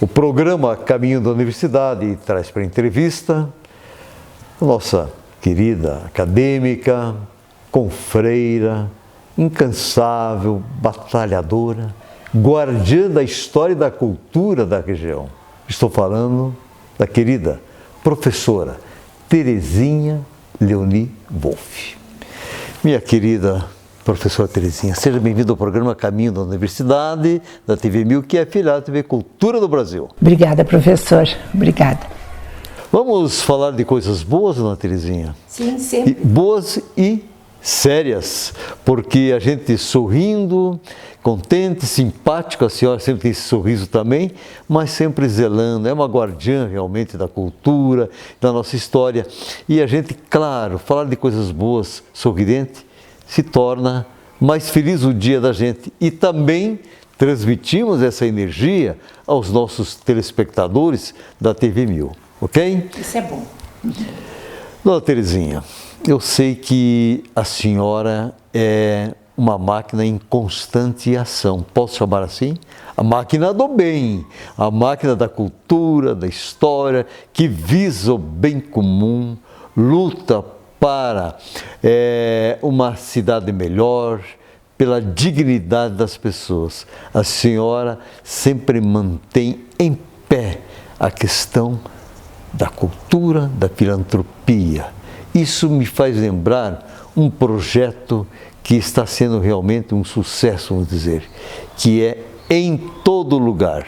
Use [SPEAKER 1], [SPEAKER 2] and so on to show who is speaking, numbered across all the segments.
[SPEAKER 1] O programa Caminho da Universidade traz para a entrevista a nossa querida acadêmica, confreira, incansável, batalhadora, guardiã da história e da cultura da região. Estou falando da querida professora Terezinha Leoni Wolff. Minha querida professora Terezinha, seja bem-vinda ao programa Caminho da Universidade, da TV 1000, que é afiliada da TV Cultura do Brasil.
[SPEAKER 2] Obrigada, professor. Obrigada.
[SPEAKER 1] Vamos falar de coisas boas, dona Terezinha?
[SPEAKER 2] Sim, sempre.
[SPEAKER 1] Boas e sérias, porque a gente sorrindo, contente, simpático, a senhora sempre tem esse sorriso também, mas sempre zelando, é uma guardiã realmente da cultura, da nossa história. E a gente, claro, falar de coisas boas, sorridente, se torna mais feliz o dia da gente. E também transmitimos essa energia aos nossos telespectadores da TV 1000, ok?
[SPEAKER 2] Isso é bom.
[SPEAKER 1] Dona Terezinha, eu sei que a senhora é uma máquina em constante ação, posso chamar assim? A máquina do bem, a máquina da cultura, da história, que visa o bem comum, luta para uma cidade melhor, pela dignidade das pessoas. A senhora sempre mantém em pé a questão da cultura, da filantropia. Isso me faz lembrar um projeto que está sendo realmente um sucesso, vamos dizer, que é Em Todo Lugar.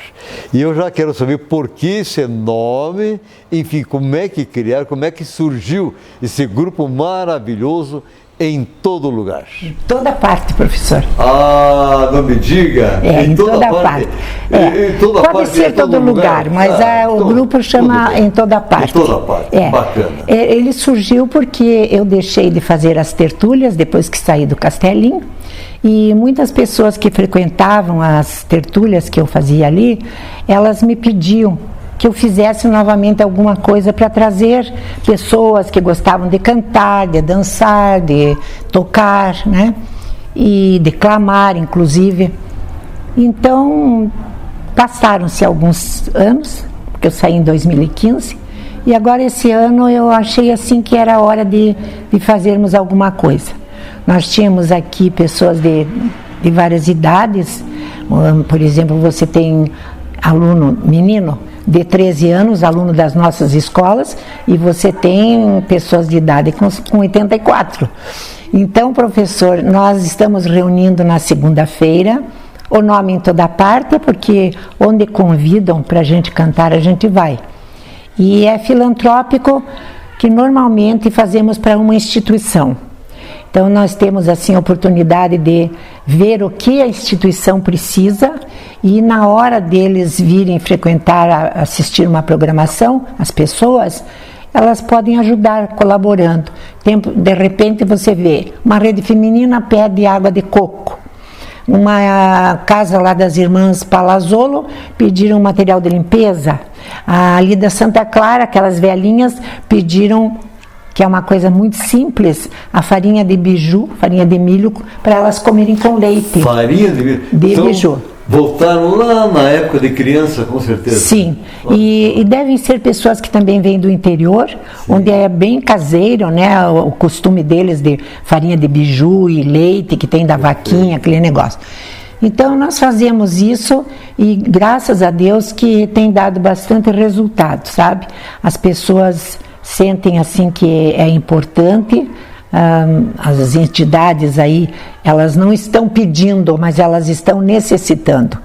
[SPEAKER 1] E eu já quero saber por que esse nome, enfim, como é que criaram, como é que surgiu esse grupo maravilhoso Em Todo Lugar.
[SPEAKER 2] Em toda parte, professor.
[SPEAKER 1] Ah, não me diga!
[SPEAKER 2] Em toda parte.
[SPEAKER 1] Em toda
[SPEAKER 2] Pode
[SPEAKER 1] parte,
[SPEAKER 2] ser
[SPEAKER 1] em todo
[SPEAKER 2] todo lugar, mas o grupo chama Em Toda Parte.
[SPEAKER 1] Em toda parte, bacana.
[SPEAKER 2] Ele surgiu porque eu deixei de fazer as tertúlias depois que saí do Castelinho, e muitas pessoas que frequentavam as tertúlias que eu fazia ali, elas me pediam que eu fizesse novamente alguma coisa para trazer pessoas que gostavam de cantar, de dançar, de tocar, né? E declamar, inclusive. Então, passaram-se alguns anos, porque eu saí em 2015, e agora esse ano eu achei assim que era hora de fazermos alguma coisa. Nós tínhamos aqui pessoas de várias idades, por exemplo, você tem aluno menino de 13 anos, aluno das nossas escolas, e você tem pessoas de idade com 84. Então, professor, nós estamos reunindo na segunda-feira, o nome Em Toda Parte, porque onde convidam para a gente cantar, a gente vai. E é filantrópico, que normalmente fazemos para uma instituição. Então, nós temos assim a oportunidade de ver o que a instituição precisa e na hora deles virem frequentar, assistir uma programação, as pessoas, elas podem ajudar colaborando. De repente você vê, uma rede feminina pede água de coco. Uma casa lá das irmãs Palazzolo pediram material de limpeza. Ali da Santa Clara, aquelas velhinhas pediram, que é uma coisa muito simples, a farinha de biju, farinha de milho, para elas comerem com leite.
[SPEAKER 1] Farinha de milho?
[SPEAKER 2] De biju.
[SPEAKER 1] Voltaram lá na época de criança, com certeza.
[SPEAKER 2] Sim, e devem ser pessoas que também vêm do interior, sim, onde é bem caseiro, né, o costume deles de farinha de biju e leite, que tem da vaquinha, aquele negócio. Então, nós fazemos isso e, graças a Deus, que tem dado bastante resultado, sabe? As pessoas sentem assim que é importante, as entidades aí, elas não estão pedindo, mas elas estão necessitando,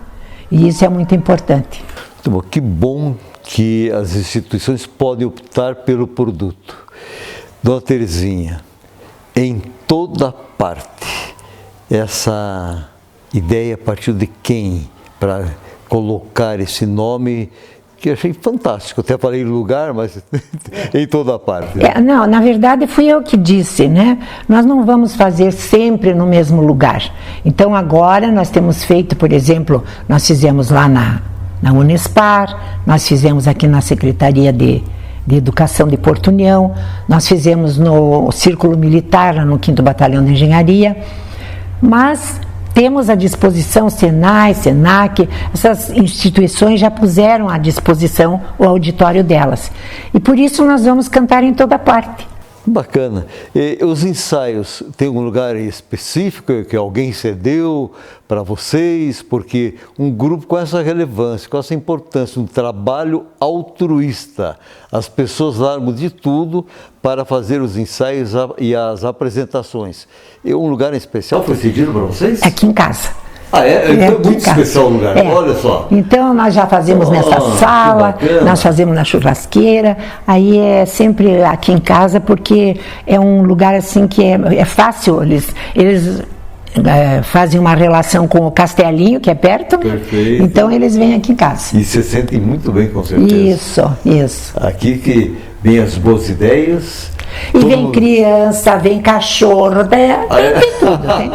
[SPEAKER 2] e isso é muito importante.
[SPEAKER 1] Muito bom. Que bom que as instituições podem optar pelo produto. Dona Terezinha, Em Toda Parte, essa ideia partiu de quem para colocar esse nome, que eu achei fantástico, até falei lugar, mas em toda parte.
[SPEAKER 2] Não, na verdade fui eu que disse, né? Nós não vamos fazer sempre no mesmo lugar. Então agora nós temos feito, por exemplo, nós fizemos lá na Unespar, nós fizemos aqui na Secretaria de Educação de Porto União, nós fizemos no Círculo Militar, lá no 5º Batalhão de Engenharia, mas temos à disposição, Senai, Senac, essas instituições já puseram à disposição o auditório delas. E por isso nós vamos cantar em toda parte.
[SPEAKER 1] Bacana. E os ensaios, tem um lugar específico que alguém cedeu para vocês? Porque um grupo com essa relevância, com essa importância, um trabalho altruísta, as pessoas largam de tudo para fazer os ensaios e as apresentações. E um lugar em especial foi cedido para vocês?
[SPEAKER 2] Aqui em casa.
[SPEAKER 1] Ah, é? Então é muito especial o lugar, olha só.
[SPEAKER 2] Então nós já fazemos nessa sala, nós fazemos na churrasqueira, aí é sempre aqui em casa, porque é um lugar assim que é fácil, eles fazem uma relação com o Castelinho, que é perto.
[SPEAKER 1] Perfeito.
[SPEAKER 2] Então eles vêm aqui em casa.
[SPEAKER 1] E se sentem muito bem, com certeza.
[SPEAKER 2] Isso.
[SPEAKER 1] Aqui que vem as boas ideias.
[SPEAKER 2] E vem criança, vem cachorro, tem tudo. Tem.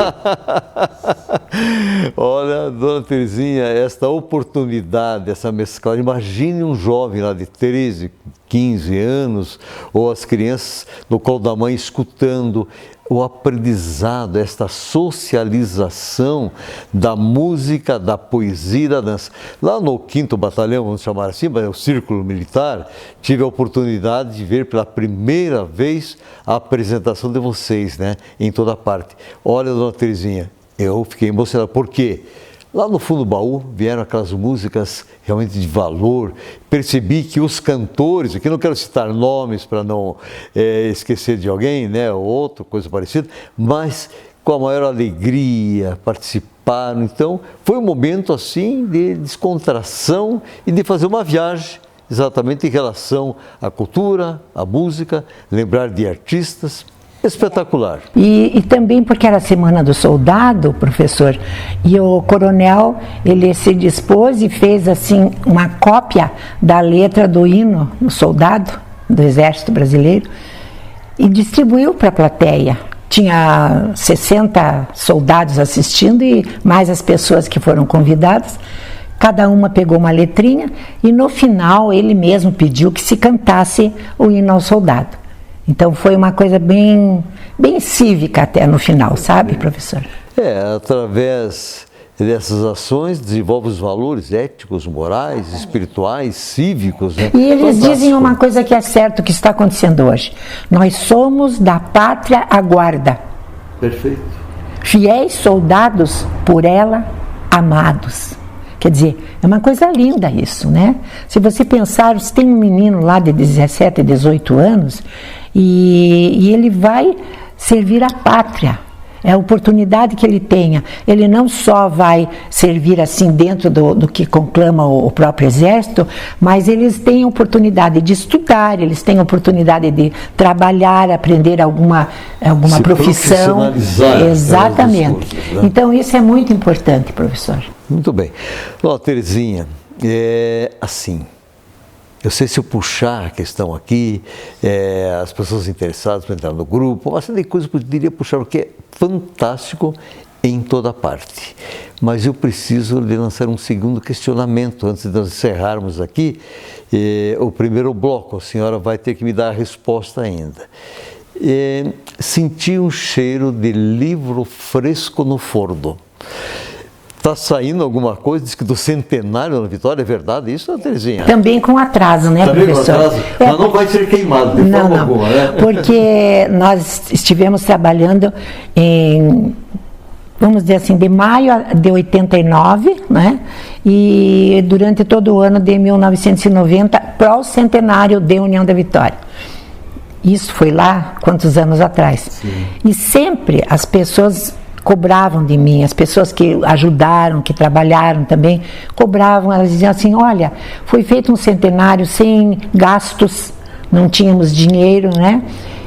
[SPEAKER 1] Olha, dona Terezinha, esta oportunidade, essa mesclagem, imagine um jovem lá de 13, 15 anos, ou as crianças no colo da mãe escutando o aprendizado, esta socialização da música, da poesia e da dança. Lá no 5º Batalhão, vamos chamar assim, mas é o Círculo Militar, tive a oportunidade de ver pela primeira vez a apresentação de vocês, né, em toda parte. Olha, dona Terezinha, eu fiquei emocionado, porque lá no fundo do baú vieram aquelas músicas realmente de valor. Percebi que os cantores, aqui não quero citar nomes para não esquecer de alguém, né, ou outra coisa parecida, mas com a maior alegria participaram. Então, foi um momento assim de descontração e de fazer uma viagem exatamente em relação à cultura, à música, lembrar de artistas. Espetacular.
[SPEAKER 2] E também porque era a Semana do Soldado, professor, e o coronel, ele se dispôs e fez assim uma cópia da letra do hino do soldado do Exército Brasileiro e distribuiu para a plateia. Tinha 60 soldados assistindo e mais as pessoas que foram convidadas. Cada uma pegou uma letrinha e no final ele mesmo pediu que se cantasse o hino ao soldado. Então foi uma coisa bem cívica até no final, sabe, professor?
[SPEAKER 1] Através dessas ações desenvolve os valores éticos, morais, espirituais, cívicos. Né?
[SPEAKER 2] E eles
[SPEAKER 1] Fantástico.
[SPEAKER 2] dizem uma coisa que é certa, que está acontecendo hoje. Nós somos da pátria a guarda.
[SPEAKER 1] Perfeito.
[SPEAKER 2] Fiéis soldados por ela amados. Quer dizer, é uma coisa linda isso, né? Se você pensar, você tem um menino lá de 17, 18 anos e ele vai servir a pátria. É a oportunidade que ele tenha. Ele não só vai servir assim dentro do que conclama o próprio Exército, mas eles têm oportunidade de estudar, eles têm oportunidade de trabalhar, aprender alguma profissão. Exatamente. Discursos, né? Então isso é muito importante, professor.
[SPEAKER 1] Muito bem. Ó, Terezinha, assim, eu sei se eu puxar a questão aqui, as pessoas interessadas para entrar no grupo, uma série de coisas que eu poderia puxar, o que é fantástico em toda parte. Mas eu preciso de lançar um segundo questionamento antes de nós encerrarmos aqui. O primeiro bloco, a senhora vai ter que me dar a resposta ainda. Senti um cheiro de livro fresco no forno. Está saindo alguma coisa, diz que do centenário da Vitória, é verdade isso, Terezinha?
[SPEAKER 2] Também com atraso, né,
[SPEAKER 1] também
[SPEAKER 2] professor?
[SPEAKER 1] Com atraso, mas não vai ser queimado de forma alguma, né?
[SPEAKER 2] Porque nós estivemos trabalhando em, vamos dizer assim, de maio de 89, né? E durante todo o ano de 1990, para o centenário de União da Vitória. Isso foi lá, quantos anos atrás? Sim. E sempre as pessoas cobravam de mim, as pessoas que ajudaram, que trabalharam também, cobravam, elas diziam assim, olha, foi feito um centenário sem gastos, não tínhamos dinheiro, né?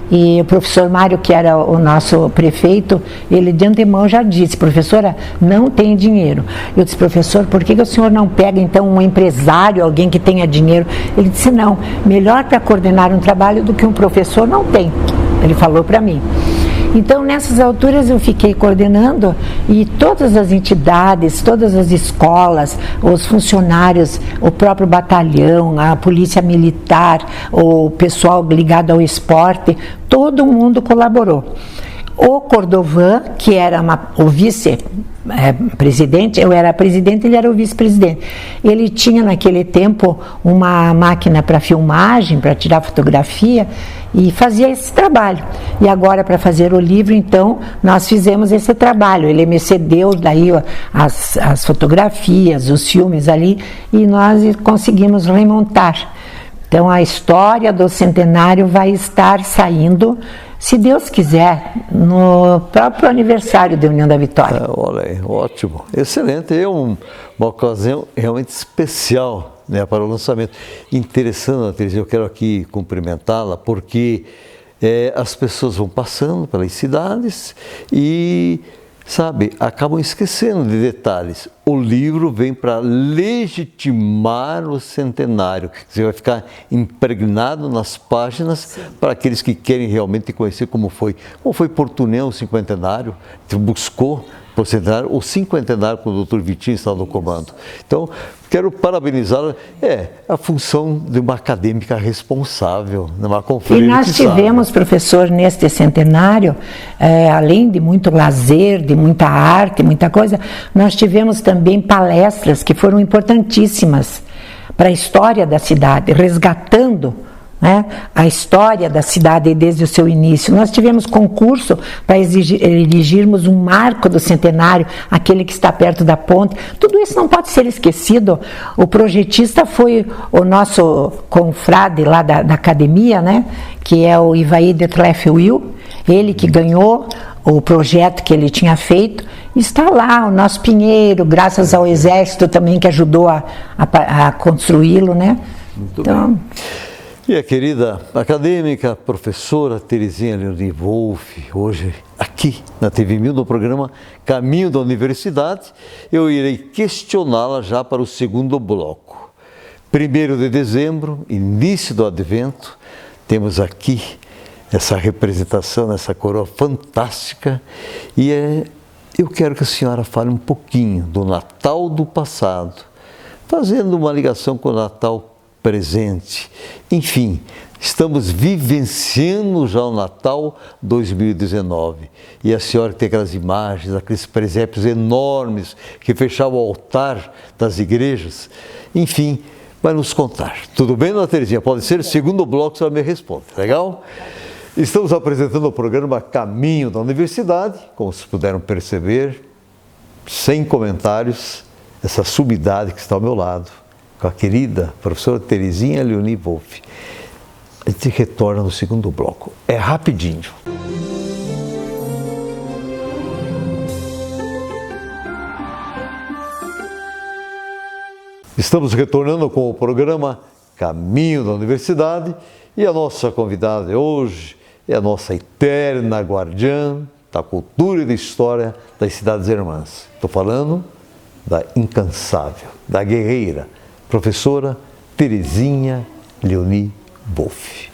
[SPEAKER 2] E o professor Mário, que era o nosso prefeito, ele de antemão já disse, professora, não tem dinheiro. Eu disse, professor, por que o senhor não pega então um empresário, alguém que tenha dinheiro? Ele disse, não, melhor para coordenar um trabalho do que um professor não tem. Ele falou para mim. Então, nessas alturas eu fiquei coordenando e todas as entidades, todas as escolas, os funcionários, o próprio batalhão, a polícia militar, o pessoal ligado ao esporte, todo mundo colaborou. O Cordovan, que era o vice-presidente, eu era a presidente, ele era o vice-presidente. Ele tinha naquele tempo uma máquina para filmagem, para tirar fotografia, e fazia esse trabalho. E agora, para fazer o livro, então, nós fizemos esse trabalho. Ele me cedeu daí as fotografias, os filmes ali, e nós conseguimos remontar. Então, a história do centenário vai estar saindo, se Deus quiser, no próprio aniversário da União da Vitória.
[SPEAKER 1] Olha aí, ótimo, excelente. É uma ocasião realmente especial, né, para o lançamento. Interessante, Terezinha, eu quero aqui cumprimentá-la, porque as pessoas vão passando pelas cidades e, sabe, acabam esquecendo de detalhes. O livro vem para legitimar o centenário. Você vai ficar impregnado nas páginas. Sim. Para aqueles que querem realmente conhecer como foi Portunhão, o cinquentenário, buscou o centenário, o cinquentenário com o Dr. Vitinho está no comando. Então, quero parabenizá-la. A função de uma acadêmica responsável, numa conferência.
[SPEAKER 2] E nós tivemos, professor, neste centenário, além de muito lazer, de muita arte, muita coisa, nós tivemos também palestras que foram importantíssimas para a história da cidade, resgatando, né, a história da cidade desde o seu início. Nós tivemos concurso para erigirmos um marco do centenário, aquele que está perto da ponte. Tudo isso não pode ser esquecido. O projetista foi o nosso confrade lá da academia, né, que é o Ivaí Detlef Will, ele que ganhou o projeto que ele tinha feito. Está lá o nosso Pinheiro, graças ao Exército também que ajudou a construí-lo, né?
[SPEAKER 1] Muito bem. E a querida acadêmica, professora Terezinha Leoni Wolff, hoje aqui na TV 1000, no programa Caminho da Universidade, eu irei questioná-la já para o segundo bloco. 1º de dezembro, início do Advento, temos aqui essa representação, essa coroa fantástica, e eu quero que a senhora fale um pouquinho do Natal do passado, fazendo uma ligação com o Natal presente. Enfim, estamos vivenciando já o Natal 2019. E a senhora tem aquelas imagens, aqueles presépios enormes que fechavam o altar das igrejas. Enfim, vai nos contar. Tudo bem, dona Terezinha? Pode ser? Segundo bloco, a senhora me responde. Legal? Estamos apresentando o programa Caminho da Universidade, como vocês puderam perceber, sem comentários, essa sumidade que está ao meu lado, com a querida professora Terezinha Leoni Wolff. A gente retorna no segundo bloco. É rapidinho. Estamos retornando com o programa Caminho da Universidade e a nossa convidada de hoje é a nossa eterna guardiã da cultura e da história das cidades irmãs. Estou falando da incansável, da guerreira, professora Terezinha Leoni Wolff.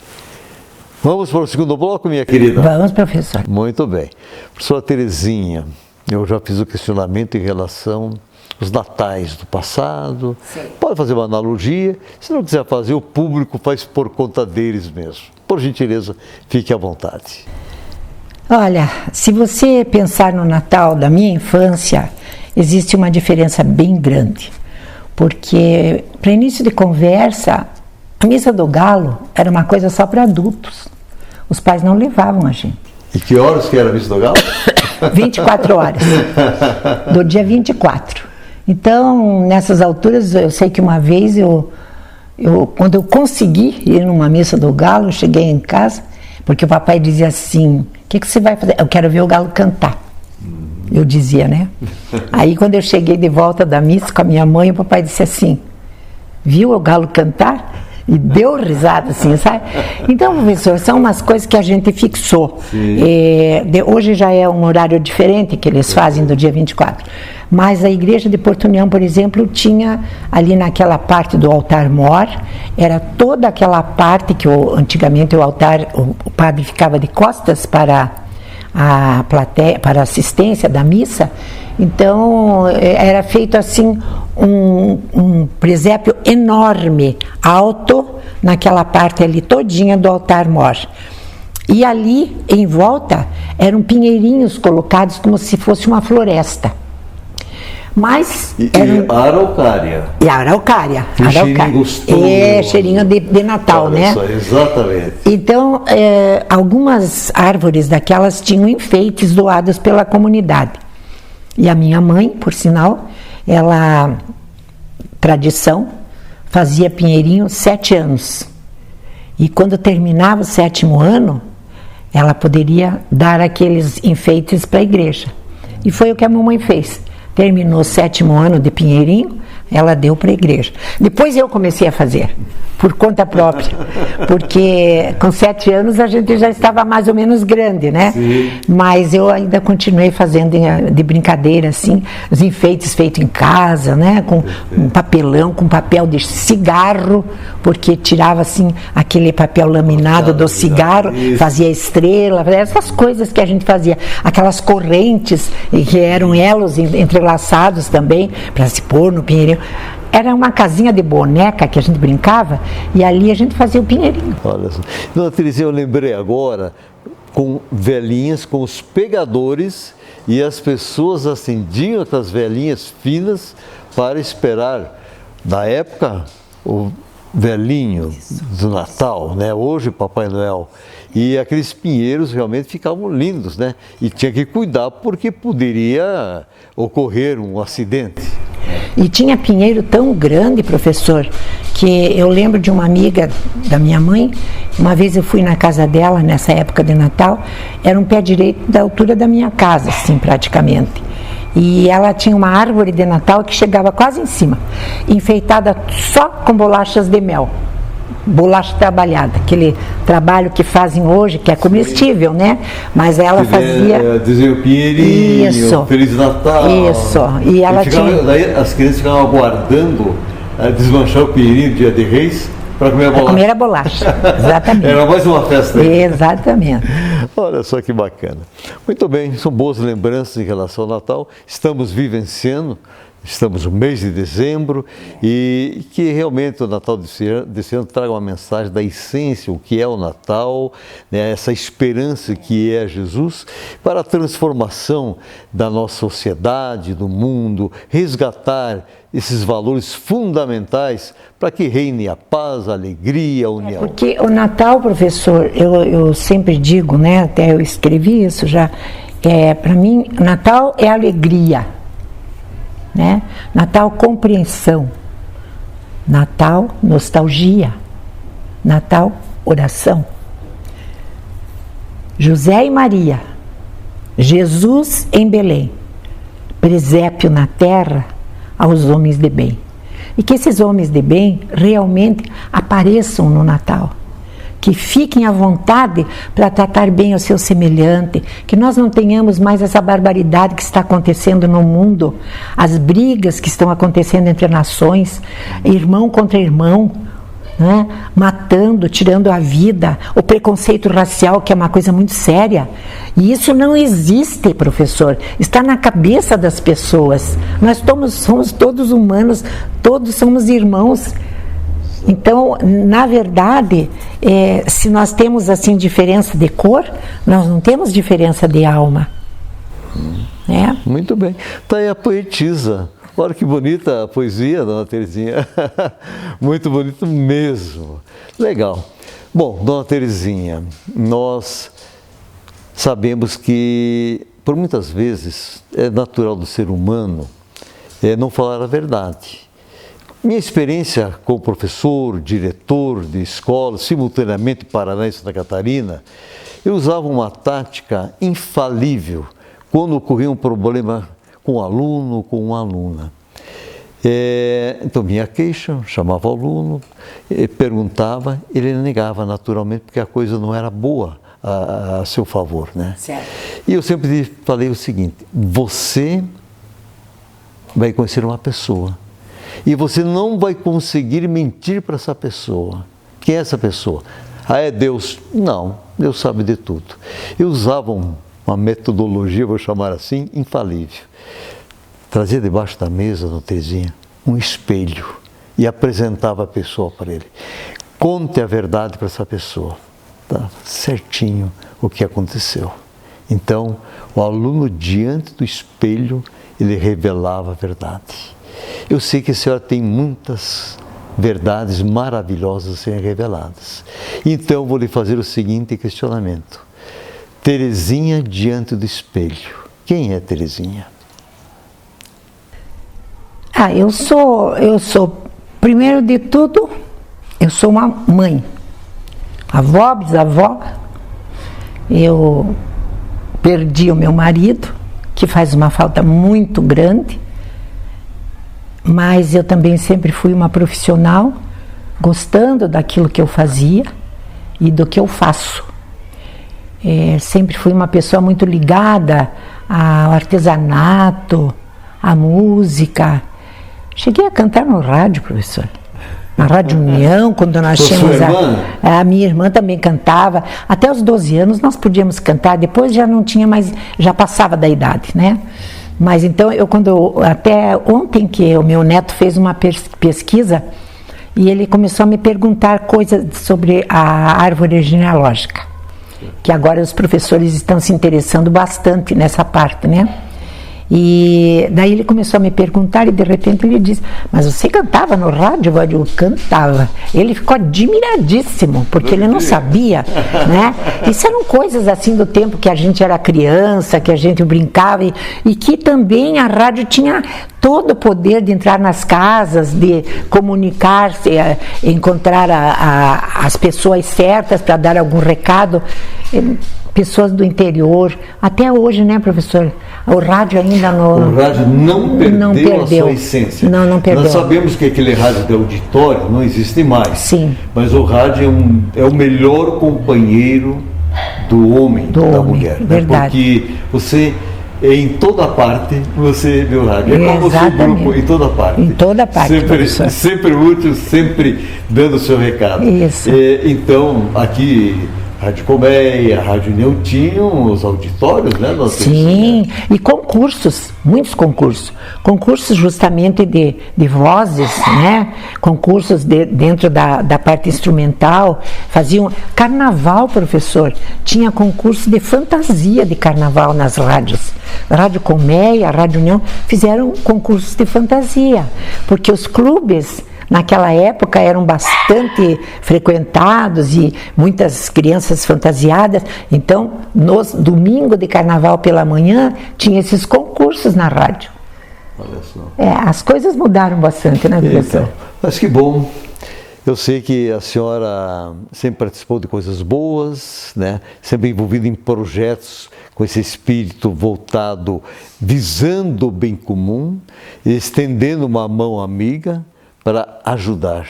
[SPEAKER 1] Vamos para o segundo bloco, minha querida?
[SPEAKER 2] Vamos, professor.
[SPEAKER 1] Muito bem. Professora Terezinha, eu já fiz o questionamento em relação aos natais do passado. Sim. Pode fazer uma analogia. Se não quiser fazer, o público faz por conta deles mesmo. Por gentileza, fique à vontade.
[SPEAKER 2] Olha, se você pensar no Natal da minha infância, existe uma diferença bem grande. Porque, para início de conversa, a missa do galo era uma coisa só para adultos. Os pais não levavam a gente.
[SPEAKER 1] E que horas que era a missa do galo?
[SPEAKER 2] 24 horas, do dia 24. Então, nessas alturas, eu sei que uma vez, quando eu consegui ir numa missa do galo, eu cheguei em casa, porque o papai dizia assim, o que você vai fazer? Eu quero ver o galo cantar. Eu dizia, né? Aí, quando eu cheguei de volta da missa com a minha mãe, o papai disse assim, viu o galo cantar? E deu risada, assim, sabe? Então, professor, são umas coisas que a gente fixou. Hoje já é um horário diferente que eles fazem do dia 24. Mas a igreja de Portunhão, por exemplo, tinha ali naquela parte do altar-mor, era toda aquela parte que antigamente o altar, o padre ficava de costas para a plateia, para a assistência da missa. Então era feito assim um presépio enorme, alto, naquela parte ali todinha do altar-mor. E ali, em volta, eram pinheirinhos colocados como se fosse uma floresta. Mas
[SPEAKER 1] a araucária.
[SPEAKER 2] E a araucária.
[SPEAKER 1] Cheirinho gostoso.
[SPEAKER 2] Cheirinho de Natal,
[SPEAKER 1] olha
[SPEAKER 2] né?
[SPEAKER 1] Só, exatamente.
[SPEAKER 2] Então, algumas árvores daquelas tinham enfeites doados pela comunidade. E a minha mãe, por sinal, ela, tradição, fazia pinheirinho 7 anos. E quando terminava o 7º ano, ela poderia dar aqueles enfeites para a igreja. E foi o que a mamãe fez. Terminou o 7º ano de pinheirinho, ela deu para a igreja. Depois eu comecei a fazer, por conta própria, porque com 7 anos a gente já estava mais ou menos grande, né?
[SPEAKER 1] Sim.
[SPEAKER 2] Mas eu ainda continuei fazendo de brincadeira, assim, os enfeites feitos em casa, né? Com um papelão, com papel de cigarro, porque tirava, assim, aquele papel laminado do cigarro, fazia estrela, essas coisas que a gente fazia. Aquelas correntes que eram elos entrelaçados também, para se pôr no pinheirinho. Era uma casinha de boneca que a gente brincava e ali a gente fazia o pinheirinho.
[SPEAKER 1] Olha só. Dona Terezinha, eu lembrei agora, com velhinhas, com os pegadores, e as pessoas acendiam aquelas velhinhas finas para esperar, na época, o velhinho do Natal, né? Hoje Papai Noel. E aqueles pinheiros realmente ficavam lindos, né? E tinha que cuidar porque poderia ocorrer um acidente.
[SPEAKER 2] E tinha pinheiro tão grande, professor, que eu lembro de uma amiga da minha mãe, uma vez eu fui na casa dela, nessa época de Natal, era um pé direito da altura da minha casa, assim, praticamente. E ela tinha uma árvore de Natal que chegava quase em cima, enfeitada só com bolachas de mel. Bolacha trabalhada, aquele trabalho que fazem hoje, que é comestível, né? Mas ela fazia...
[SPEAKER 1] Dizer o pinheirinho,
[SPEAKER 2] isso,
[SPEAKER 1] Feliz Natal.
[SPEAKER 2] Isso, e ela tinha...
[SPEAKER 1] Daí as crianças ficavam aguardando desmanchar o pinheirinho dia de Reis para comer a bolacha.
[SPEAKER 2] Para comer a bolacha, exatamente.
[SPEAKER 1] Era mais uma festa aí.
[SPEAKER 2] Exatamente.
[SPEAKER 1] Olha só que bacana. Muito bem, são boas lembranças em relação ao Natal. Estamos vivenciando, estamos no mês de dezembro, e que realmente o Natal desse ano traga uma mensagem da essência, o que é o Natal, né, essa esperança que é Jesus, para a transformação da nossa sociedade, do mundo, resgatar esses valores fundamentais para que reine a paz, a alegria, a união.
[SPEAKER 2] Porque o Natal, professor, eu sempre digo, né, até eu escrevi isso já, para mim, Natal é alegria. Né? Natal, compreensão. Natal, nostalgia. Natal, oração. José e Maria, Jesus em Belém, presépio na terra aos homens de bem. E que esses homens de bem realmente apareçam no Natal. Que fiquem à vontade para tratar bem o seu semelhante, que nós não tenhamos mais essa barbaridade que está acontecendo no mundo, as brigas que estão acontecendo entre nações, irmão contra irmão, né? Matando, tirando a vida, o preconceito racial, que é uma coisa muito séria. E isso não existe, professor, está na cabeça das pessoas. Nós somos todos humanos, todos somos irmãos. Então, na verdade, se nós temos assim diferença de cor, nós não temos diferença de alma. Né?
[SPEAKER 1] Muito bem. Está aí a poetisa. Olha que bonita a poesia, dona Terezinha. Muito bonito mesmo. Legal. Bom, dona Terezinha, nós sabemos que, por muitas vezes, é natural do ser humano não falar a verdade. Minha experiência como professor, diretor de escola, simultaneamente Paraná e Santa Catarina, eu usava uma tática infalível quando ocorria um problema com um aluno, com uma aluna. Então, minha queixa, chamava o aluno, perguntava, ele negava naturalmente, porque a coisa não era boa a seu favor, né?
[SPEAKER 2] Certo.
[SPEAKER 1] E eu sempre falei o seguinte: você vai conhecer uma pessoa, e você não vai conseguir mentir para essa pessoa. Quem é essa pessoa? Ah, é Deus. Não, Deus sabe de tudo. Eu usava uma metodologia, vou chamar assim, infalível. Trazia debaixo da mesa, dona Terezinha, um espelho e apresentava a pessoa para ele. Conte a verdade para essa pessoa. relatava certinho o que aconteceu. Então, o aluno diante do espelho, ele revelava a verdade. Eu sei que a senhora tem muitas verdades maravilhosas a serem reveladas. Então, vou lhe fazer o seguinte questionamento. Terezinha diante do espelho. Quem é Terezinha?
[SPEAKER 2] Eu sou, primeiro de tudo, eu sou uma mãe. Avó, bisavó. Eu perdi o meu marido, que faz uma falta muito grande, mas eu também sempre fui uma profissional, gostando daquilo que eu fazia e do que eu faço. Sempre fui uma pessoa muito ligada ao artesanato, à música. Cheguei a cantar no rádio, professor. Na Rádio União, quando nós tínhamos a minha irmã também cantava. Até os 12 anos nós podíamos cantar, depois já não tinha mais, já passava da idade, né? Mas então, até ontem que o meu neto fez uma pesquisa e ele começou a me perguntar coisas sobre a árvore genealógica, que agora os professores estão se interessando bastante nessa parte, né? E daí ele começou a me perguntar e de repente ele disse, mas você cantava no rádio? Eu cantava. Ele ficou admiradíssimo, porque ele não sabia, né? Isso eram coisas assim do tempo que a gente era criança, que a gente brincava e que também a rádio tinha todo o poder de entrar nas casas, de comunicar-se, encontrar as pessoas certas para dar algum recado. Pessoas do interior, até hoje, né, professor? O rádio ainda
[SPEAKER 1] O rádio não perdeu a sua essência.
[SPEAKER 2] Não perdeu.
[SPEAKER 1] Nós sabemos que aquele rádio de auditório não existe mais.
[SPEAKER 2] Sim.
[SPEAKER 1] Mas o rádio é o melhor companheiro do homem, da mulher.
[SPEAKER 2] Verdade.
[SPEAKER 1] Né? Porque você, em toda parte, você vê o rádio. É como o seu grupo, em toda parte.
[SPEAKER 2] Em toda parte,
[SPEAKER 1] sempre útil, sempre dando o seu recado.
[SPEAKER 2] Isso.
[SPEAKER 1] Então, aqui... Rádio Colmeia, Rádio União tinham os auditórios, né?
[SPEAKER 2] Sim, e concursos, muitos concursos. Concursos justamente de vozes, né? Concursos dentro da parte instrumental. Faziam carnaval, professor. Tinha concurso de fantasia de carnaval nas rádios. Rádio Colmeia, Rádio União fizeram concursos de fantasia, porque os clubes... Naquela época eram bastante frequentados e muitas crianças fantasiadas. Então, no domingo de carnaval pela manhã, tinha esses concursos na rádio.
[SPEAKER 1] Olha só.
[SPEAKER 2] As coisas mudaram bastante, né, professor?
[SPEAKER 1] Então, mas que bom. Eu sei que a senhora sempre participou de coisas boas, né? Sempre envolvida em projetos com esse espírito voltado, visando o bem comum, estendendo uma mão amiga, para ajudar.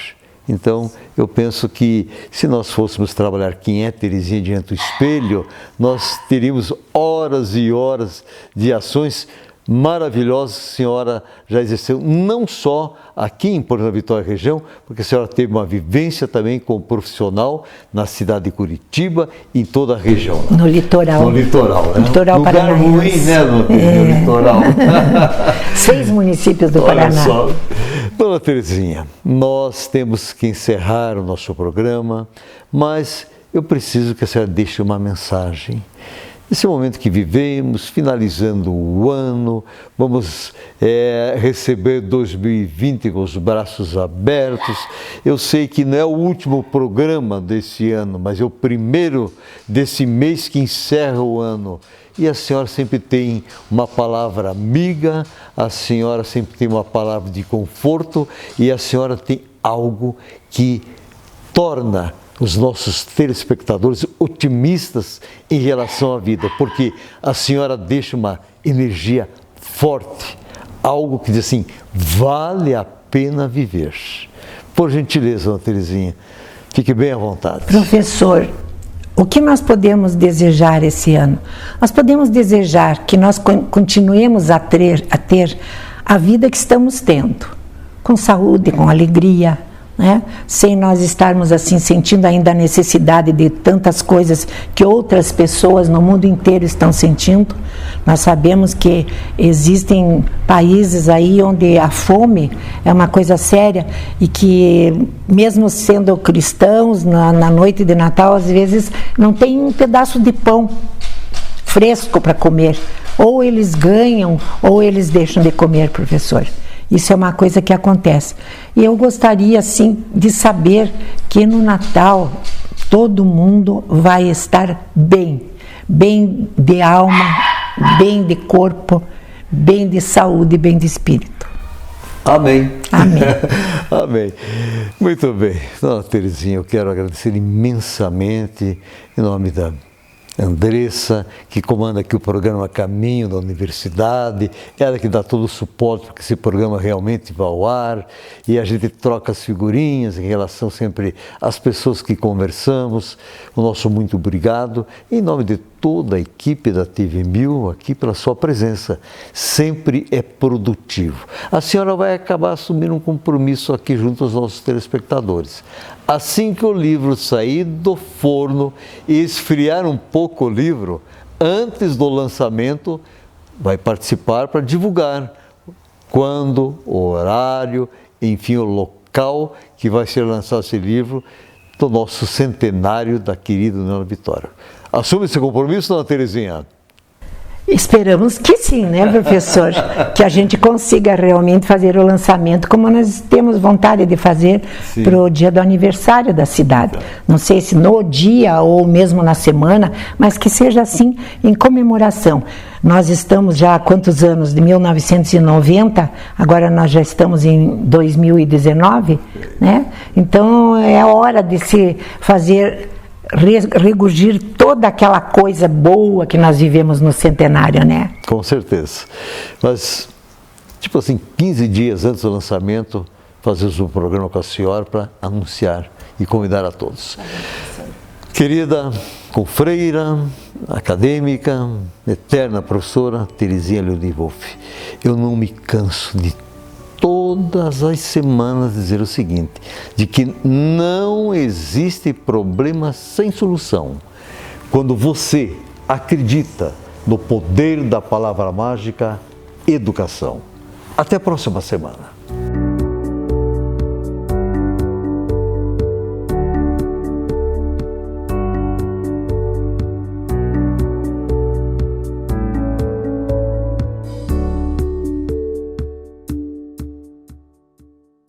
[SPEAKER 1] Então, eu penso que se nós fôssemos trabalhar quem é Terezinha diante do espelho, nós teríamos horas e horas de ações maravilhosas que a senhora já exerceu, não só aqui em Porto da Vitória região, porque a senhora teve uma vivência também como profissional na cidade de Curitiba e em toda a região.
[SPEAKER 2] No litoral.
[SPEAKER 1] No litoral, né?
[SPEAKER 2] Litoral
[SPEAKER 1] lugar
[SPEAKER 2] paranaense.
[SPEAKER 1] Ruim, né, no litoral.
[SPEAKER 2] 6 municípios do Paraná.
[SPEAKER 1] Olha só. Dona Terezinha, nós temos que encerrar o nosso programa, mas eu preciso que a senhora deixe uma mensagem. Nesse momento que vivemos, finalizando o ano, vamos receber 2020 com os braços abertos. Eu sei que não é o último programa desse ano, mas é o primeiro desse mês que encerra o ano. E a senhora sempre tem uma palavra amiga, a senhora sempre tem uma palavra de conforto e a senhora tem algo que torna os nossos telespectadores otimistas em relação à vida, porque a senhora deixa uma energia forte, algo que diz assim, vale a pena viver. Por gentileza, Dona Terezinha, fique bem à vontade.
[SPEAKER 2] Professor, o que nós podemos desejar esse ano? Nós podemos desejar que nós continuemos a ter a vida que estamos tendo, com saúde, com alegria, né? Sem nós estarmos assim sentindo ainda a necessidade de tantas coisas que outras pessoas no mundo inteiro estão sentindo. Nós sabemos que existem países aí onde a fome é uma coisa séria e que mesmo sendo cristãos, na noite de Natal, às vezes não tem um pedaço de pão fresco para comer. Ou eles ganham ou eles deixam de comer, professor. Isso é uma coisa que acontece. E eu gostaria, assim, de saber que no Natal todo mundo vai estar bem. Bem de alma, bem de corpo, bem de saúde, bem de espírito.
[SPEAKER 1] Amém.
[SPEAKER 2] Amém.
[SPEAKER 1] Amém. Muito bem. Dona Terezinha, eu quero agradecer imensamente em nome da Andressa, que comanda aqui o programa Caminho da Universidade, ela que dá todo o suporte para que esse programa realmente vá ao ar, e a gente troca as figurinhas em relação sempre às pessoas que conversamos. O nosso muito obrigado, em nome de toda a equipe da TV1000, aqui pela sua presença, sempre é produtivo. A senhora vai acabar assumindo um compromisso aqui junto aos nossos telespectadores. Assim que o livro sair do forno e esfriar um pouco o livro, antes do lançamento, vai participar para divulgar quando, o horário, enfim, o local que vai ser lançado esse livro do nosso centenário da querida Dona Vitória. Assume esse compromisso, Dona Terezinha?
[SPEAKER 2] Esperamos que sim, né, professor? Que a gente consiga realmente fazer o lançamento como nós temos vontade de fazer para o dia do aniversário da cidade. Não sei se no dia ou mesmo na semana, mas que seja assim em comemoração. Nós estamos já há quantos anos? De 1990, agora nós já estamos em 2019, né? Então é hora de se fazer regurgir toda aquela coisa boa que nós vivemos no centenário, né?
[SPEAKER 1] Com certeza. Mas, tipo assim, 15 dias antes do lançamento, fazemos um programa com a senhora para anunciar e convidar a todos. Querida confreira, acadêmica, eterna professora Terezinha Leoni Wolff, eu não me canso de todas as semanas dizer o seguinte, de que não existe problema sem solução. Quando você acredita no poder da palavra mágica, educação. Até a próxima semana.